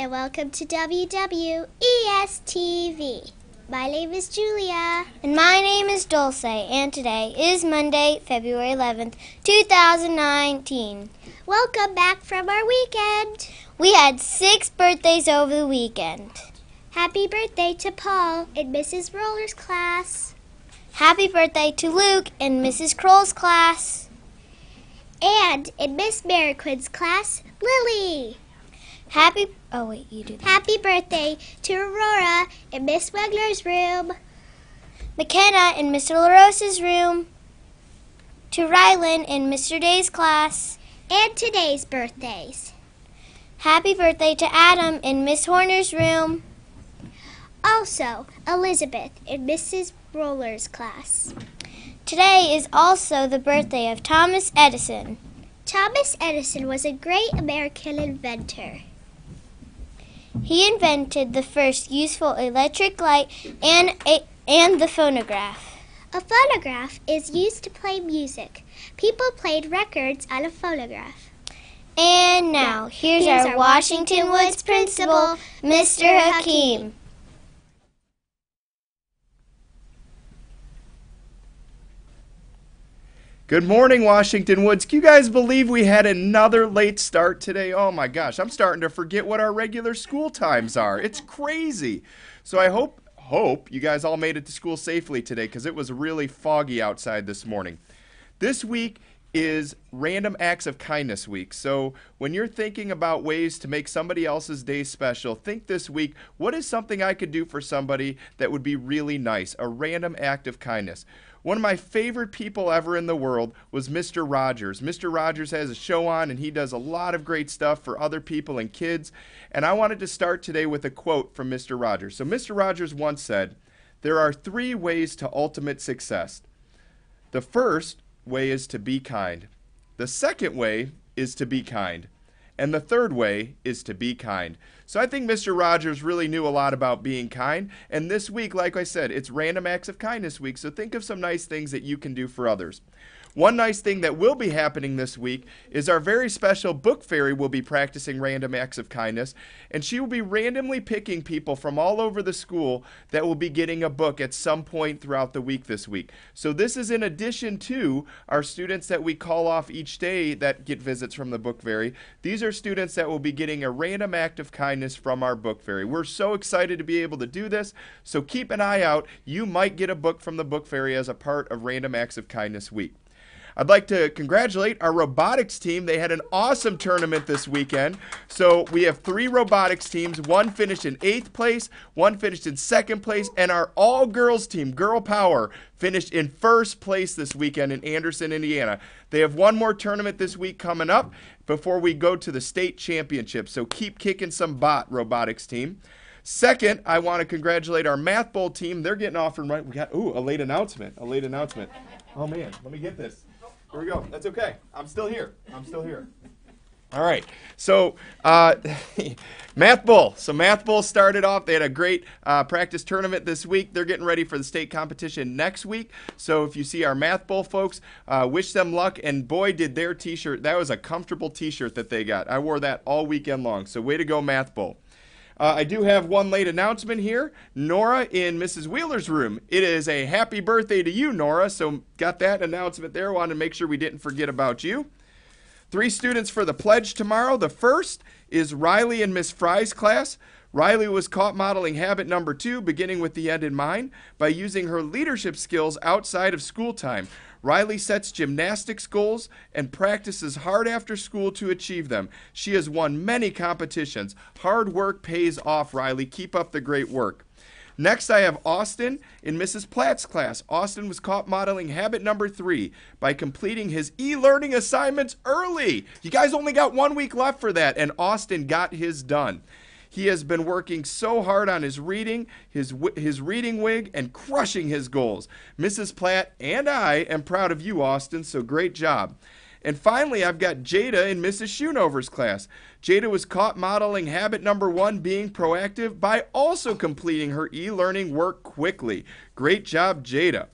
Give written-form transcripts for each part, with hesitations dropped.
and welcome to WWES TV. My name is Julia. And my name is Dulce, and today is Monday, February 11th, 2019. Welcome back from our weekend. We had 6 birthdays over the weekend. Happy birthday to Paul in Mrs. Roller's class. Happy birthday to Luke in Mrs. Kroll's class. And in Miss Mariquin's class, Lily. Happy birthday to Aurora in Miss Wegler's room. McKenna in Mr. LaRosa's room. To Rylan in Mr. Day's class. And today's birthdays. Happy birthday to Adam in Miss Horner's room. Also, Elizabeth in Mrs. Roller's class. Today is also the birthday of Thomas Edison. Thomas Edison was a great American inventor. He invented the first useful electric light and the phonograph. A phonograph is used to play music. People played records on a phonograph. And now, here's our Washington Woods principal, Mr. Hakeem. Good morning, Washington Woods. Can you guys believe we had another late start today? Oh my gosh, I'm starting to forget what our regular school times are. It's crazy. So I hope you guys all made it to school safely today because it was really foggy outside this morning. This week is Random Acts of Kindness Week. So when you're thinking about ways to make somebody else's day special, think this week, what is something I could do for somebody that would be really nice? A random act of kindness. One of my favorite people ever in the world was Mr. Rogers. Mr. Rogers has a show on and he does a lot of great stuff for other people and kids. And I wanted to start today with a quote from Mr. Rogers. So Mr. Rogers once said, "There are 3 ways to ultimate success. The first way is to be kind. The second way is to be kind. And the third way is to be kind." So I think Mr. Rogers really knew a lot about being kind. And this week, like I said, it's Random Acts of Kindness Week. So think of some nice things that you can do for others. One nice thing that will be happening this week is our very special book fairy will be practicing random acts of kindness, and she will be randomly picking people from all over the school that will be getting a book at some point throughout the week this week. So this is in addition to our students that we call off each day that get visits from the book fairy. These are students that will be getting a random act of kindness from our book fairy. We're so excited to be able to do this, so keep an eye out. You might get a book from the book fairy as a part of Random Acts of Kindness Week. I'd like to congratulate our robotics team. They had an awesome tournament this weekend. So we have 3 robotics teams. One finished in 8th place, one finished in 2nd place, and our all-girls team, Girl Power, finished in 1st place this weekend in Anderson, Indiana. They have one more tournament this week coming up before we go to the state championship. So keep kicking some butt, robotics team. Second, I want to congratulate our Math Bowl team. They're getting off and right. We got, a late announcement. Oh, man, let me get this. Here we go. That's okay. I'm still here. All right. So Math Bowl. So Math Bowl started off. They had a great practice tournament this week. They're getting ready for the state competition next week. So if you see our Math Bowl folks, wish them luck. And boy, did their T-shirt. That was a comfortable T-shirt that they got. I wore that all weekend long. So way to go, Math Bowl. I do have one late announcement here. Nora in Mrs. Wheeler's room. It is a happy birthday to you, Nora. So got that announcement there. Wanted to make sure we didn't forget about you. 3 students for the pledge tomorrow. The first is Riley in Miss Fry's class. Riley was caught modeling habit number 2, beginning with the end in mind, by using her leadership skills outside of school time. Riley sets gymnastics goals and practices hard after school to achieve them. She has won many competitions. Hard work pays off, Riley. Keep up the great work. Next, I have Austin in Mrs. Platt's class. Austin was caught modeling habit number 3 by completing his e-learning assignments early. You guys only got 1 week left for that, and Austin got his done. He has been working so hard on his reading, his reading wig, and crushing his goals. Mrs. Platt and I am proud of you, Austin, so great job. And finally, I've got Jada in Mrs. Schoonover's class. Jada was caught modeling habit number 1, being proactive, by also completing her e-learning work quickly. Great job, Jada.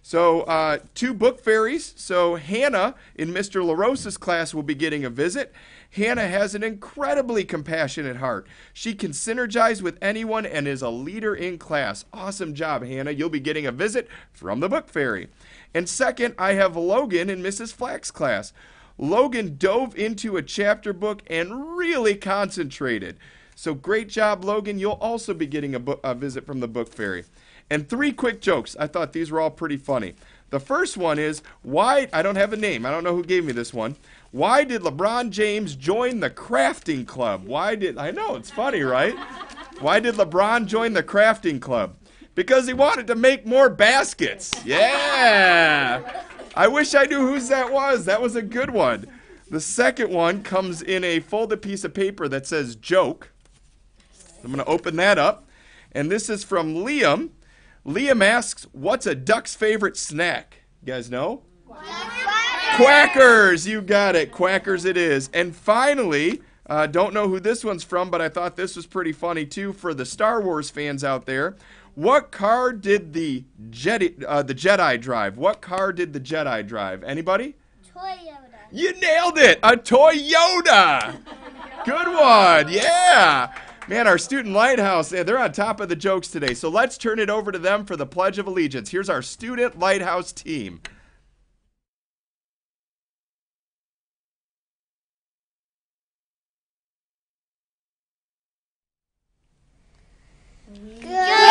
So 2 book fairies. So Hannah in Mr. LaRosa's class will be getting a visit. Hannah has an incredibly compassionate heart. She can synergize with anyone and is a leader in class. Awesome job, Hannah. You'll be getting a visit from the book fairy. And second, I have Logan in Mrs. Flack's class. Logan dove into a chapter book and really concentrated. So great job, Logan. You'll also be getting a visit from the book fairy. And 3 quick jokes. I thought these were all pretty funny. The first one is, why, I don't have a name. I don't know who gave me this one. Why did LeBron James join the crafting club? I know, it's funny, right? Why did LeBron join the crafting club? Because he wanted to make more baskets. Yeah. I wish I knew whose that was. That was a good one. The second one comes in a folded piece of paper that says joke. I'm going to open that up. And this is from Liam. Liam asks, what's a duck's favorite snack? You guys know? Quackers. You got it. Quackers it is. And finally, don't know who this one's from, but I thought this was pretty funny too for the Star Wars fans out there. What car did the Jedi drive? What car did the Jedi drive? Anybody? Toyota. You nailed it. A Toyota. Good one. Yeah. Man, our student lighthouse, they're on top of the jokes today. So let's turn it over to them for the Pledge of Allegiance. Here's our student lighthouse team. Good